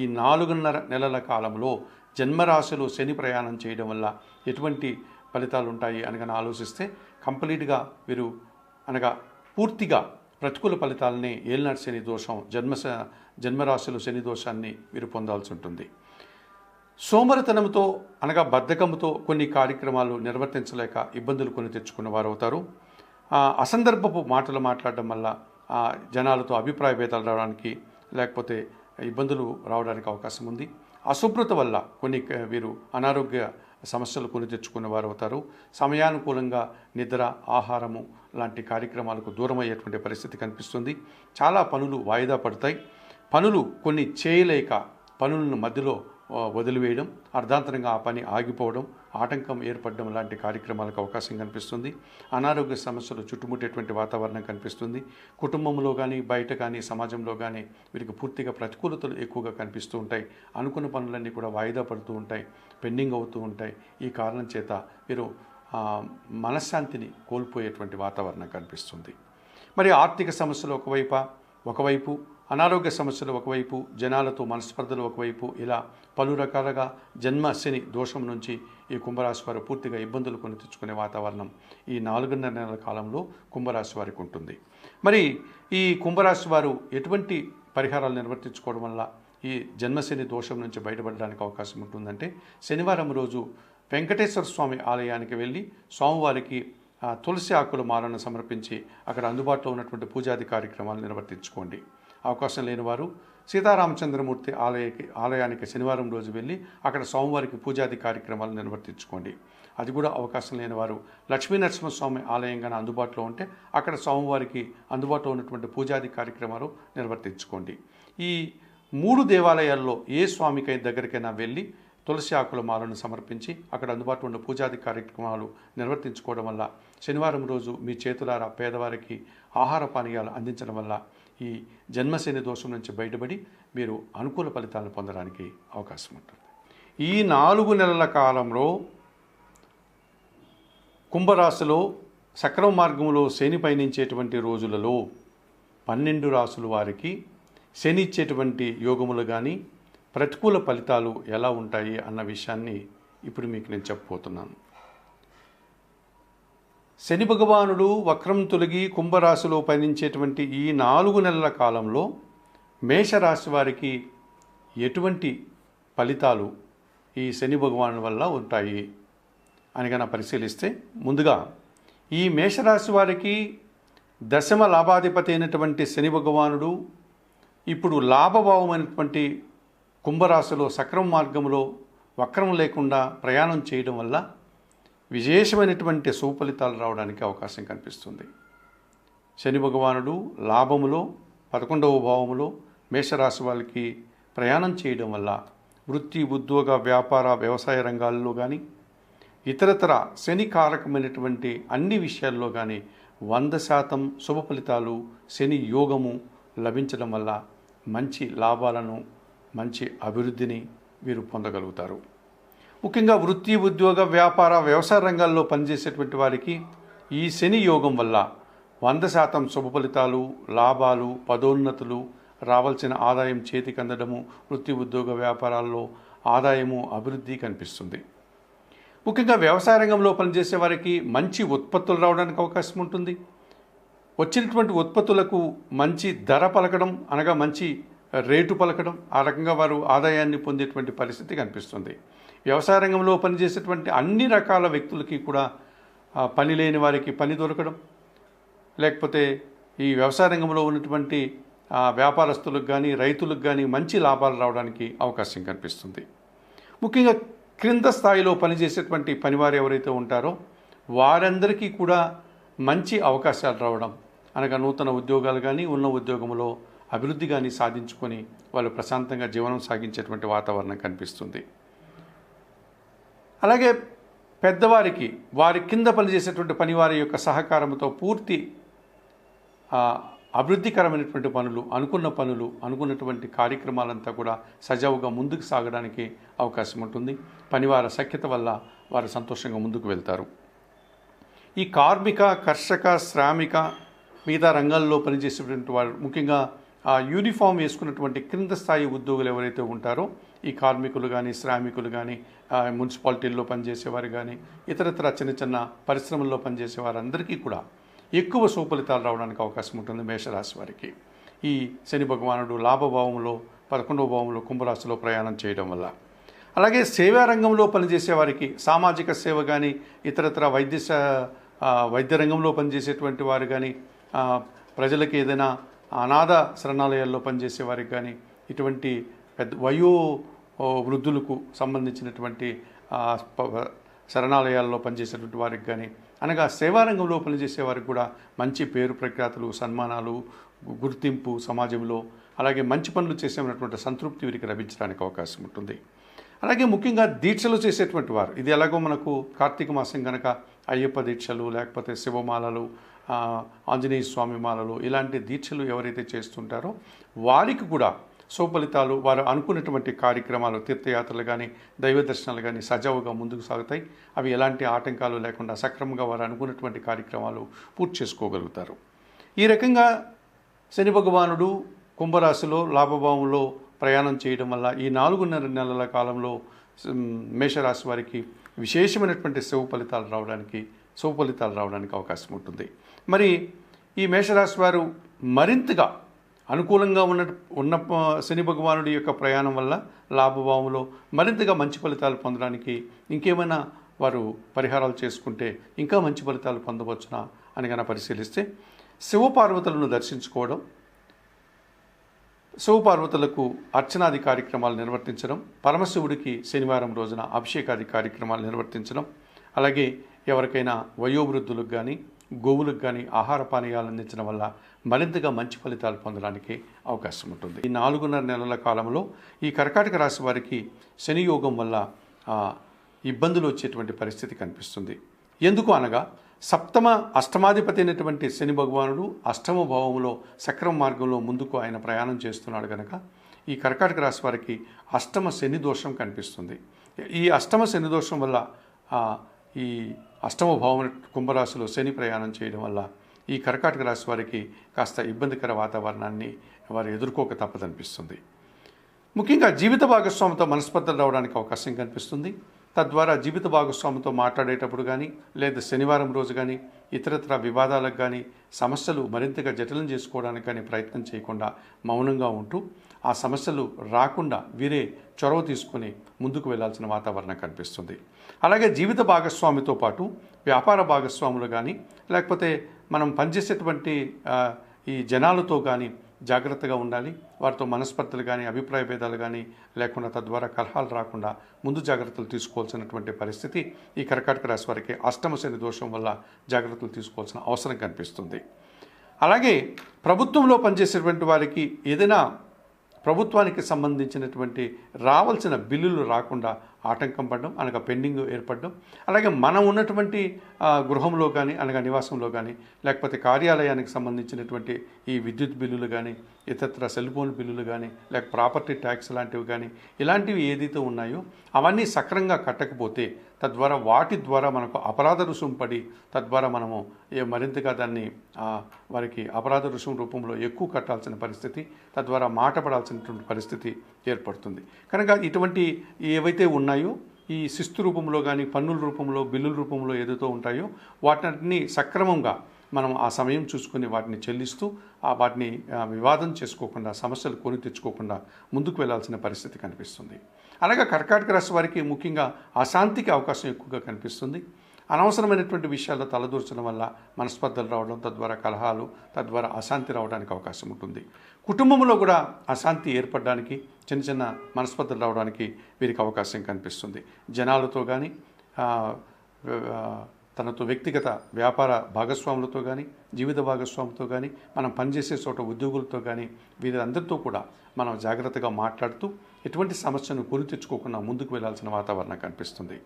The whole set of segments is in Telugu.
ఈ 4.5 నెలల కాలంలో జన్మరాశిలో శని ప్రయాణం చేయడం వల్ల ఎటువంటి ఫలితాలు ఉంటాయి అనగా ఆలోచిస్తే కంప్లీట్గా వీరు అనగా పూర్తిగా ప్రతికూల ఫలితాలని ఏలినాటి శని దోషం జన్మరాశిలో శని దోషాన్ని వీరు పొందాల్సి ఉంటుంది. సోమరితనంతో అనగా బద్ధకంతో కొన్ని కార్యక్రమాలు నిర్వర్తించలేక ఇబ్బందులు కొని తెచ్చుకున్న వారు అవుతారు. అసందర్భపు మాటలు మాట్లాడడం వల్ల జనాలతో అభిప్రాయ భేదాలు రావడానికి లేకపోతే ఇబ్బందులు రావడానికి అవకాశం ఉంది. అశుభ్రత వల్ల కొన్ని వీరు అనారోగ్య సమస్యలు కొని తెచ్చుకున్న వారు అవుతారు. సమయానుకూలంగా నిద్ర, ఆహారము లాంటి కార్యక్రమాలకు దూరం అయ్యేటువంటి పరిస్థితి కనిపిస్తుంది. చాలా పనులు వాయిదా పడతాయి. పనులు కొన్ని చేయలేక పనులను మధ్యలో వదిలివేయడం, అర్ధాంతరంగా ఆ పని ఆగిపోవడం, ఆటంకం ఏర్పడడం లాంటి కార్యక్రమాలకు అవకాశం కనిపిస్తుంది. అనారోగ్య సమస్యలు చుట్టుముట్టేటువంటి వాతావరణం కనిపిస్తుంది. కుటుంబంలో కానీ బయట కానీ సమాజంలో కానీ వీరికి పూర్తిగా ప్రతికూలతలు ఎక్కువగా కనిపిస్తూ ఉంటాయి. అనుకున్న పనులన్నీ కూడా వాయిదా పడుతూ ఉంటాయి, పెండింగ్ అవుతూ ఉంటాయి. ఈ కారణం చేత వీరు మనశ్శాంతిని కోల్పోయేటువంటి వాతావరణం కనిపిస్తుంది. మరి ఆర్థిక సమస్యలు ఒకవైపు అనారోగ్య సమస్యలు ఒకవైపు, జనాలతో మనస్పర్ధలు ఒకవైపు, ఇలా పలు రకాలుగా జన్మశని దోషం నుంచి ఈ కుంభరాశి వారు పూర్తిగా ఇబ్బందులు కొని తెచ్చుకునే వాతావరణం ఈ 4.5 నెలల కాలంలో కుంభరాశి వారికి ఉంటుంది. మరి ఈ కుంభరాశి వారు ఎటువంటి పరిహారాలు నిర్వర్తించుకోవడం వల్ల ఈ జన్మశని దోషం నుంచి బయటపడడానికి అవకాశం ఉంటుందంటే, శనివారం రోజు వెంకటేశ్వర స్వామి ఆలయానికి వెళ్ళి స్వామివారికి తులసి ఆకుల మాలను సమర్పించి అక్కడ అందుబాటులో ఉన్నటువంటి పూజాది కార్యక్రమాలు నిర్వర్తించుకోండి. అవకాశం లేని వారు సీతారామచంద్రమూర్తి ఆలయానికి శనివారం రోజు వెళ్ళి అక్కడ స్వామివారికి పూజాది కార్యక్రమాలు నిర్వర్తించుకోండి. అది కూడా అవకాశం లేని వారు లక్ష్మీనరసింహస్వామి ఆలయం కానీ అందుబాటులో ఉంటే అక్కడ స్వామివారికి అందుబాటులో ఉన్నటువంటి పూజాది కార్యక్రమాలు నిర్వర్తించుకోండి. ఈ 3 దేవాలయాల్లో ఏ స్వామికి దగ్గరికైనా వెళ్ళి తులసి ఆకుల మాలను సమర్పించి అక్కడ అందుబాటులో ఉన్న పూజాది కార్యక్రమాలు నిర్వర్తించుకోవడం వల్ల శనివారం రోజు మీ చేతులారా పేదవారికి ఆహార పానీయాలు అందించడం వల్ల ఈ జన్మశని దోషం నుంచి బయటపడి మీరు అనుకూల ఫలితాలను పొందడానికి అవకాశం ఉంటుంది. ఈ 4 నెలల కాలంలో కుంభరాశిలో సక్రమ మార్గంలో శని పయనించేటువంటి రోజులలో 12 రాశుల వారికి శని ఇచ్చేటువంటి యోగములు కానీ ప్రతికూల ఫలితాలు ఎలా ఉంటాయి అన్న విషయాన్ని ఇప్పుడు మీకు నేను చెప్పబోతున్నాను. శని భగవానుడు వక్రం తొలగి కుంభరాశిలో పయనించేటువంటి ఈ 4 నెలల కాలంలో మేషరాశి వారికి ఎటువంటి ఫలితాలు ఈ శని భగవాను వల్ల ఉంటాయి అని కనుక పరిశీలిస్తే, ముందుగా ఈ మేషరాశి వారికి దశమ లాభాధిపతి అయినటువంటి శని భగవానుడు ఇప్పుడు లాభభావమైనటువంటి కుంభరాశిలో సక్రమ మార్గంలో వక్రం లేకుండా ప్రయాణం చేయడం వల్ల విశేషమైనటువంటి సుఫలితాలు రావడానికి అవకాశం కనిపిస్తుంది. శని భగవానుడు లాభములో 11వ భావములో మేషరాశి వాళ్ళకి ప్రయాణం చేయడం వల్ల వృత్తి, ఉద్యోగ, వ్యాపార, వ్యవసాయ రంగాల్లో కానీ ఇతరతర శని కారకమైనటువంటి అన్ని విషయాల్లో కానీ 100% శుభ ఫలితాలు, శని యోగము లభించడం వల్ల మంచి లాభాలను, మంచి అభివృద్ధిని వీరు పొందగలుగుతారు. ముఖ్యంగా వృత్తి, ఉద్యోగ, వ్యాపార, వ్యవసాయ రంగాల్లో పనిచేసేటువంటి వారికి ఈ శని యోగం వల్ల 100% శుభ ఫలితాలు, లాభాలు, పదోన్నతులు, రావాల్సిన ఆదాయం చేతికి అందడము, వృత్తి, ఉద్యోగ, వ్యాపారాల్లో ఆదాయము, అభివృద్ధి కనిపిస్తుంది. ముఖ్యంగా వ్యవసాయ రంగంలో పనిచేసే వారికి మంచి ఉత్పత్తులు రావడానికి అవకాశం ఉంటుంది. వచ్చినటువంటి ఉత్పత్తులకు మంచి ధర పలకడం అనగా మంచి రేటు పలకడం, ఆ రకంగా వారు ఆదాయాన్ని పొందేటువంటి పరిస్థితి కనిపిస్తుంది. వ్యవసాయ రంగంలో పనిచేసేటువంటి అన్ని రకాల వ్యక్తులకి కూడా పని లేని వారికి పని దొరకడం, లేకపోతే ఈ వ్యవసాయ రంగంలో ఉన్నటువంటి వ్యాపారస్తులకు కానీ రైతులకు కానీ మంచి లాభాలు రావడానికి అవకాశం కనిపిస్తుంది. ముఖ్యంగా క్రింద స్థాయిలో పనిచేసేటువంటి పనివారు ఎవరైతే ఉంటారో వారందరికీ కూడా మంచి అవకాశాలు రావడం అనగా నూతన ఉద్యోగాలు కానీ ఉన్న ఉద్యోగంలో అభివృద్ధి కానీ సాధించుకొని వాళ్ళు ప్రశాంతంగా జీవనం సాగించేటువంటి వాతావరణం కనిపిస్తుంది. అలాగే పెద్దవారికి వారి కింద పనిచేసేటువంటి పనివారి యొక్క సహకారంతో పూర్తి అభివృద్ధికరమైనటువంటి పనులు, అనుకున్నటువంటి కార్యక్రమాలంతా కూడా సజావుగా ముందుకు సాగడానికి అవకాశం ఉంటుంది. పనివార సఖ్యత వల్ల వారు సంతోషంగా ముందుకు వెళ్తారు. ఈ కార్మిక, కర్షక, శ్రామిక, మిగతా రంగాల్లో పనిచేసేటువంటి వారు, ముఖ్యంగా ఆ యూనిఫామ్ వేసుకున్నటువంటి క్రింద స్థాయి ఉద్యోగులు ఎవరైతే ఉంటారో ఈ కార్మికులు కానీ శ్రామికులు కానీ మున్సిపాలిటీల్లో పనిచేసేవారు కానీ ఇతరత్ర చిన్న చిన్న పరిశ్రమల్లో పనిచేసే వారందరికీ కూడా ఎక్కువ సుఫలితాలు రావడానికి అవకాశం ఉంటుంది మేషరాశి వారికి. ఈ శని భగవానుడు లాభభావంలో 11వ భావంలో కుంభరాశిలో ప్రయాణం చేయడం వల్ల. అలాగే సేవా రంగంలో పనిచేసే వారికి సామాజిక సేవ కానీ ఇతరత్ర వైద్య రంగంలో పనిచేసేటువంటి వారు కానీ ప్రజలకి ఏదైనా అనాథ శరణాలయాల్లో పనిచేసే వారికి కానీ ఇటువంటి పెద్ద వృద్ధులకు సంబంధించినటువంటి శరణాలయాల్లో పనిచేసేటువంటి వారికి కానీ అనగా సేవారంగంలో పనిచేసే వారికి కూడా మంచి పేరు ప్రఖ్యాతులు సన్మానాలు గుర్తింపు సమాజంలో అలాగే మంచి పనులు చేసేటువంటి సంతృప్తి వీరికి లభించడానికి అవకాశం ఉంటుంది. అలాగే ముఖ్యంగా దీక్షలు చేసేటువంటి వారు ఇది ఎలాగో మనకు కార్తీక మాసం కనుక అయ్యప్ప దీక్షలు లేకపోతే శివమాలలు ఆంజనేయ స్వామి మాలలు ఇలాంటి దీక్షలు ఎవరైతే చేస్తుంటారో వారికి కూడా సుఫలితాలు వారు అనుకున్నటువంటి కార్యక్రమాలు తీర్థయాత్రలు కానీ దైవ దర్శనాలు కానీ సజావుగా ముందుకు సాగుతాయి. అవి ఎలాంటి ఆటంకాలు లేకుండా సక్రమంగా వారు అనుకున్నటువంటి కార్యక్రమాలు పూర్తి చేసుకోగలుగుతారు. ఈ రకంగా శని భగవానుడు కుంభరాశిలో లాభభావంలో ప్రయాణం చేయడం వల్ల ఈ 4.5 నెలల కాలంలో మేషరాశి వారికి విశేషమైనటువంటి సుఫలితాలు రావడానికి అవకాశం ఉంటుంది. మరి ఈ మేషరాశి వారు మరింతగా అనుకూలంగా ఉన్న శని భగవానుడి యొక్క ప్రయాణం వల్ల లాభభావంలో మరింతగా మంచి ఫలితాలు పొందడానికి ఇంకేమైనా వారు పరిహారాలు చేసుకుంటే ఇంకా మంచి ఫలితాలు పొందవచ్చునా అని కనుక పరిశీలిస్తే శివపార్వతులను దర్శించుకోవడం, శివపార్వతులకు అర్చనాది కార్యక్రమాలు నిర్వర్తించడం, పరమశివుడికి శనివారం రోజున అభిషేకాది కార్యక్రమాలు నిర్వర్తించడం, అలాగే ఎవరికైనా వయోవృద్ధులకు కానీ గోవులకు కానీ ఆహార పానీయాలు అందించడం వల్ల మరింతగా మంచి ఫలితాలు పొందడానికి అవకాశం ఉంటుంది. ఈ 4.5 నెలల కాలంలో ఈ కర్కాటక రాశి వారికి శని యోగం వల్ల ఇబ్బందులు వచ్చేటువంటి పరిస్థితి కనిపిస్తుంది. ఎందుకు అనగా అష్టమాధిపతి అయినటువంటి శని భగవానుడు అష్టమ భావంలో సక్రమ మార్గంలో ముందుకు ఆయన ప్రయాణం చేస్తున్నాడు కనుక ఈ కర్కాటక రాశి వారికి అష్టమ శని దోషం కనిపిస్తుంది. ఈ అష్టమ శని దోషం వల్ల ఈ అష్టమ భావం కుంభరాశిలో శని ప్రయాణం చేయడం వల్ల ఈ కర్కాటక రాశి వారికి కాస్త ఇబ్బందికర వాతావరణాన్ని వారు ఎదుర్కోక తప్పదనిపిస్తుంది. ముఖ్యంగా జీవిత భాగస్వామితో మనస్పర్ధలు రావడానికి అవకాశం కనిపిస్తుంది. తద్వారా జీవిత భాగస్వామితో మాట్లాడేటప్పుడు కానీ లేదా శనివారం రోజు కానీ ఇతరత్ర వివాదాలకు కానీ సమస్యలు మరింతగా జటిలం చేసుకోవడానికి కానీ ప్రయత్నం చేయకుండా మౌనంగా ఉంటూ ఆ సమస్యలు రాకుండా వీరే చొరవ తీసుకొని ముందుకు వెళ్లాల్సిన వాతావరణం కనిపిస్తుంది. అలాగే జీవిత భాగస్వామితో పాటు వ్యాపార భాగస్వాములు కానీ లేకపోతే మనం పనిచేసేటువంటి ఈ జనాలతో కానీ జాగ్రత్తగా ఉండాలి. వారితో మనస్పర్ధలు కానీ అభిప్రాయ భేదాలు కానీ లేకుండా తద్వారా కలహాలు రాకుండా ముందు జాగ్రత్తలు తీసుకోవాల్సినటువంటి పరిస్థితి ఈ కర్కాటక రాశి వారికి అష్టమ శని దోషం వల్ల జాగ్రత్తలు తీసుకోవాల్సిన అవసరం కనిపిస్తుంది. అలాగే ప్రభుత్వంలో పనిచేసేటువంటి వారికి ఏదైనా ప్రభుత్వానికి సంబంధించినటువంటి రావాల్సిన బిల్లులు రాకుండా ఆటంకం పడడం అనగా పెండింగ్ ఏర్పడడం, అలాగే మనం ఉన్నటువంటి గృహంలో కానీ అనగా నివాసంలో కానీ లేకపోతే కార్యాలయానికి సంబంధించినటువంటి ఈ విద్యుత్ బిల్లులు కానీ ఇతర సెల్ ఫోన్ బిల్లులు కానీ లేక ప్రాపర్టీ ట్యాక్స్ లాంటివి కానీ ఇలాంటివి ఏదైతే ఉన్నాయో అవన్నీ సక్రంగా కట్టకపోతే తద్వారా వాటి ద్వారా మనకు అపరాధ రుసుము పడి తద్వారా మనము మరింతగా దాన్ని వారికి అపరాధ రుసుము రూపంలో ఎక్కువ కట్టాల్సిన పరిస్థితి తద్వారా మాట పడాల్సినటువంటి పరిస్థితి ఏర్పడుతుంది. కనుక ఇటువంటి ఏవైతే ఉన్నాయో ఈ శిస్తు రూపంలో కానీ పన్నుల రూపంలో బిల్లుల రూపంలో ఏదైతే ఉంటాయో వాటిని సక్రమంగా మనం ఆ సమయం చూసుకొని వాటిని చెల్లిస్తూ వాటిని వివాదం చేసుకోకుండా సమస్యలు కొని తెచ్చుకోకుండా ముందుకు వెళ్లాల్సిన పరిస్థితి కనిపిస్తుంది. అలాగే కర్కాటక రాశి వారికి ముఖ్యంగా అశాంతికి అవకాశం ఎక్కువగా కనిపిస్తుంది. అనవసరమైనటువంటి విషయాల్లో తలదూర్చడం వల్ల మనస్పర్ధలు రావడం తద్వారా కలహాలు తద్వారా అశాంతి రావడానికి అవకాశం ఉంటుంది. కుటుంబంలో కూడా అశాంతి ఏర్పడడానికి చిన్న చిన్న మనస్పర్ధలు రావడానికి వీరికి అవకాశం కనిపిస్తుంది. జనాలతో కానీ తనతో వ్యక్తిగత వ్యాపార భాగస్వాములతో కానీ జీవిత భాగస్వాములతో కానీ మనం పనిచేసే చోట ఉద్యోగులతో కానీ వీరందరితో కూడా మనం జాగ్రత్తగా మాట్లాడుతూ ఎటువంటి సమస్యను కొని తెచ్చుకోకుండా ముందుకు వెళ్లాల్సిన వాతావరణం కనిపిస్తుంది.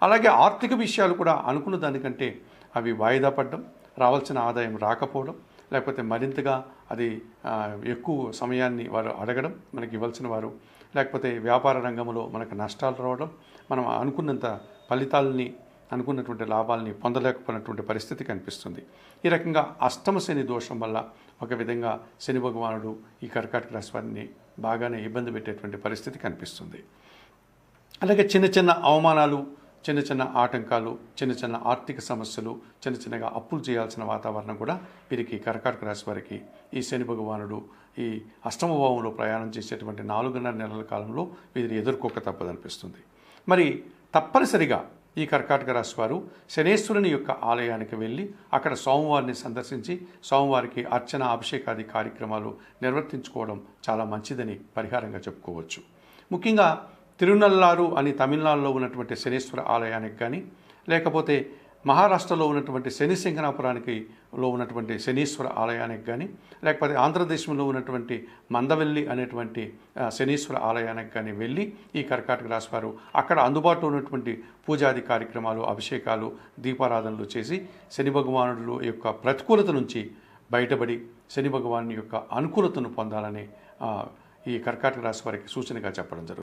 అలాగే ఆర్థిక విషయాలు కూడా అనుకున్న దానికంటే అవి వాయిదా పడడం, రావాల్సిన ఆదాయం రాకపోవడం, లేకపోతే మరింతగా అది ఎక్కువ సమయాన్ని వారు అడగడం మనకి ఇవ్వాల్సిన వారు, లేకపోతే వ్యాపార రంగంలో మనకు నష్టాలు రావడం, మనం అనుకున్నంత ఫలితాలని అనుకున్నటువంటి లాభాలని పొందలేకపోయినటువంటి పరిస్థితి కనిపిస్తుంది. ఈ రకంగా అష్టమ శని దోషం వల్ల ఒక విధంగా శని భగవానుడు ఈ కర్కాటక రాశి వారిని బాగానే ఇబ్బంది పెట్టేటువంటి పరిస్థితి కనిపిస్తుంది. అలాగే చిన్న చిన్న అవమానాలు, చిన్న చిన్న ఆటంకాలు, చిన్న చిన్న ఆర్థిక సమస్యలు, చిన్నగా అప్పులు చేయాల్సిన వాతావరణం కూడా వీరికి కర్కాటక రాశి వారికి ఈ శని భగవానుడు ఈ అష్టమ భావంలో ప్రయాణం చేసేటువంటి 4.5 నెలల కాలంలో వీరు ఎదుర్కోక తప్పదనిపిస్తుంది. మరి తప్పనిసరిగా ఈ కర్కాటక రాశి వారు శనేశ్వరుని యొక్క ఆలయానికి వెళ్ళి అక్కడ సోమవారిని సందర్శించి సోమవారికి అర్చన, అభిషేకాది కార్యక్రమాలు నిర్వర్తించుకోవడం చాలా మంచిదని పరిహారంగా చెప్పుకోవచ్చు. ముఖ్యంగా తిరునల్లారు అని తమిళనాడులో ఉన్నటువంటి శనీశ్వర ఆలయానికి కానీ, లేకపోతే మహారాష్ట్రలో ఉన్నటువంటి శనిసింగనాపురానికి ఉన్నటువంటి శనీశ్వర ఆలయానికి కానీ, లేకపోతే ఆంధ్రదేశంలో ఉన్నటువంటి మందవెల్లి అనేటువంటి శనీశ్వర ఆలయానికి కానీ వెళ్ళి ఈ కర్కాటక రాశి వారు అక్కడ అందుబాటులో ఉన్నటువంటి పూజాది కార్యక్రమాలు, అభిషేకాలు, దీపారాధనలు చేసి శని భగవానుడు యొక్క ప్రతికూలత నుంచి బయటపడి శని భగవాను యొక్క అనుకూలతను పొందాలని ఈ కర్కాటక రాశి వారికి సూచనగా చెప్పడం జరుగుతుంది.